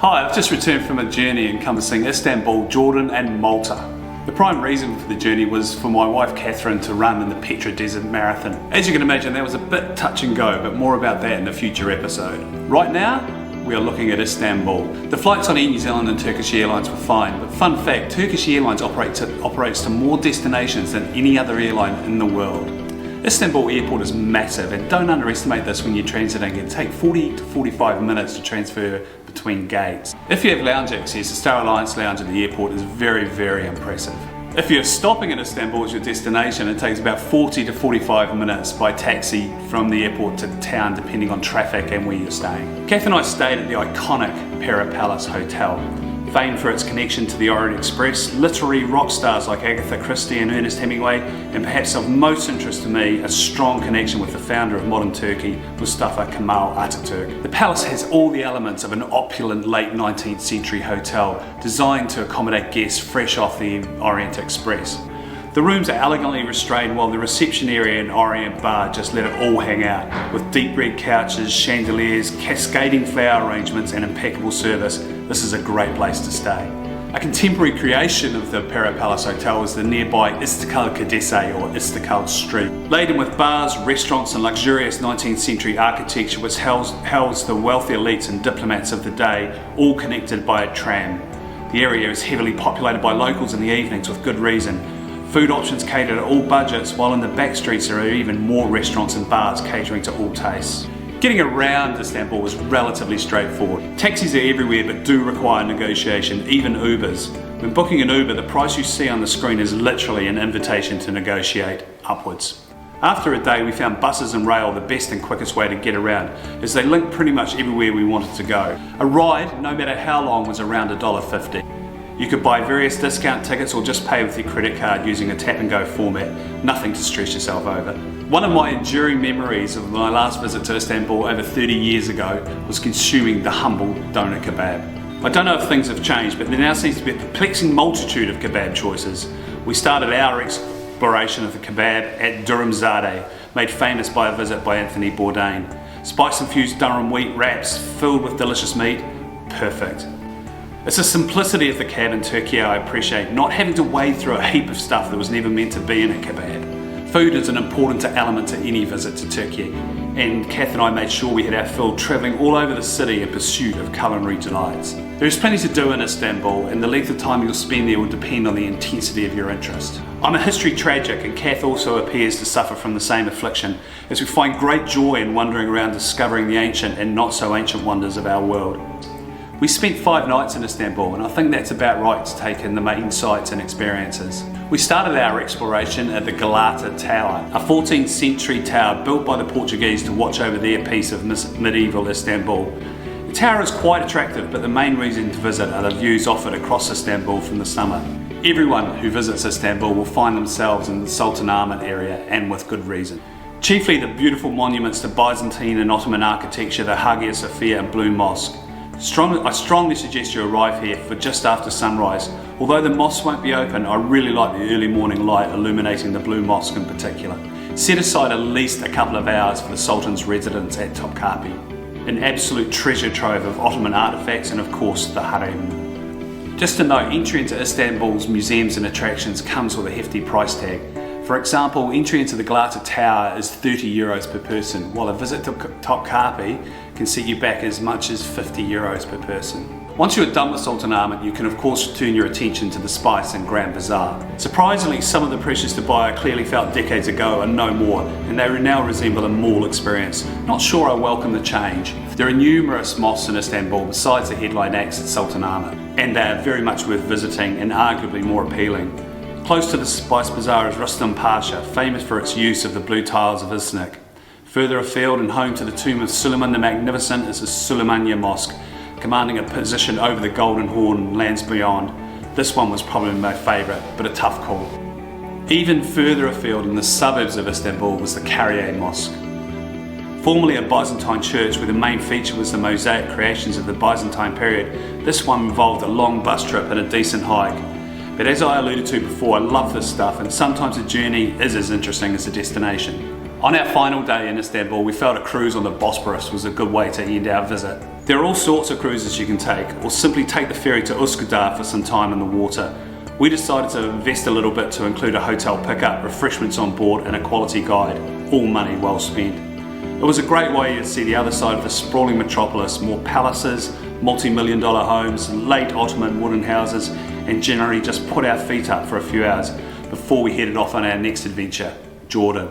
Hi, I've just returned from a journey encompassing Istanbul, Jordan and Malta. The prime reason for the journey was for my wife Catherine to run in the Petra Desert Marathon. As you can imagine, that was a bit touch and go, but more about that in a future episode. Right now, we are looking at Istanbul. The flights on Air New Zealand and Turkish Airlines were fine, but fun fact, Turkish Airlines operates to more destinations than any other airline in the world. Istanbul airport is massive, and don't underestimate this when you're transiting. It takes 40 to 45 minutes to transfer between gates. If you have lounge access, the Star Alliance lounge at the airport is very, very impressive. If you're stopping in Istanbul as your destination, it takes about 40 to 45 minutes by taxi from the airport to town, depending on traffic and where you're staying. Kath and I stayed at the iconic Pera Palace hotel. Famed for its connection to the Orient Express, literary rock stars like Agatha Christie and Ernest Hemingway, and perhaps of most interest to me, a strong connection with the founder of modern Turkey, Mustafa Kemal Atatürk. The palace has all the elements of an opulent late 19th century hotel, designed to accommodate guests fresh off the Orient Express. The rooms are elegantly restrained, while the reception area and Orient bar just let it all hang out. With deep red couches, chandeliers, cascading flower arrangements and impeccable service, this is a great place to stay. A contemporary creation of the Pera Palace Hotel is the nearby Istiklal Caddesi, or Istiklal Street. Laden with bars, restaurants and luxurious 19th century architecture, which housed the wealthy elites and diplomats of the day, all connected by a tram. The area is heavily populated by locals in the evenings, with good reason. Food options cater to all budgets, while in the back streets there are even more restaurants and bars catering to all tastes. Getting around Istanbul was relatively straightforward. Taxis are everywhere but do require negotiation, even Ubers. When booking an Uber, the price you see on the screen is literally an invitation to negotiate upwards. After a day, we found buses and rail the best and quickest way to get around, as they link pretty much everywhere we wanted to go. A ride, no matter how long, was around $1.50. You could buy various discount tickets or just pay with your credit card using a tap and go format. Nothing to stress yourself over. One of my enduring memories of my last visit to Istanbul over 30 years ago was consuming the humble doner kebab. I don't know if things have changed, but there now seems to be a perplexing multitude of kebab choices. We started our exploration of the kebab at Durumzade, made famous by a visit by Anthony Bourdain. Spice-infused Durham wheat wraps filled with delicious meat, perfect. It's the simplicity of the kebab in Turkey I appreciate, not having to wade through a heap of stuff that was never meant to be in a kebab. Food is an important element to any visit to Turkey, and Kath and I made sure we had our fill travelling all over the city in pursuit of culinary delights. There is plenty to do in Istanbul, and the length of time you'll spend there will depend on the intensity of your interest. I'm a history tragic, and Kath also appears to suffer from the same affliction, as we find great joy in wandering around discovering the ancient and not so ancient wonders of our world. We spent 5 nights in Istanbul, and I think that's about right to take in the main sights and experiences. We started our exploration at the Galata Tower, a 14th century tower built by the Portuguese to watch over their piece of medieval Istanbul. The tower is quite attractive, but the main reason to visit are the views offered across Istanbul from the summit. Everyone who visits Istanbul will find themselves in the Sultanahmet area, and with good reason. Chiefly the beautiful monuments to Byzantine and Ottoman architecture, the Hagia Sophia and Blue Mosque. I strongly suggest you arrive here for just after sunrise. Although the mosque won't be open, I really like the early morning light illuminating the Blue Mosque in particular. Set aside at least a couple of hours for the Sultan's residence at Topkapi, an absolute treasure trove of Ottoman artifacts, and of course the harem. Just to note, entry into Istanbul's museums and attractions comes with a hefty price tag. For example, entry into the Galata Tower is €30 per person, while a visit to Topkapi can set you back as much as €50 per person. Once you are done with Sultanahmet, you can of course turn your attention to the Spice and Grand Bazaar. Surprisingly, some of the pressures to buy I clearly felt decades ago are no more, and they now resemble a mall experience. Not sure I welcome the change. There are numerous mosques in Istanbul besides the headline acts at Sultanahmet, and they are very much worth visiting and arguably more appealing. Close to the Spice Bazaar is Rustam Pasha, famous for its use of the blue tiles of Iznik. Further afield and home to the tomb of Suleiman the Magnificent is the Suleymaniye Mosque, commanding a position over the Golden Horn and lands beyond. This one was probably my favourite, but a tough call. Even further afield in the suburbs of Istanbul was the Kariye Mosque. Formerly a Byzantine church where the main feature was the mosaic creations of the Byzantine period, this one involved a long bus trip and a decent hike. But as I alluded to before, I love this stuff, and sometimes the journey is as interesting as the destination. On our final day in Istanbul, we felt a cruise on the Bosporus was a good way to end our visit. There are all sorts of cruises you can take, or simply take the ferry to Üsküdar for some time in the water. We decided to invest a little bit to include a hotel pickup, refreshments on board and a quality guide. All money well spent. It was a great way to see the other side of the sprawling metropolis, more palaces, multi-million-dollar homes, late Ottoman wooden houses, and generally just put our feet up for a few hours before we headed off on our next adventure, Jordan.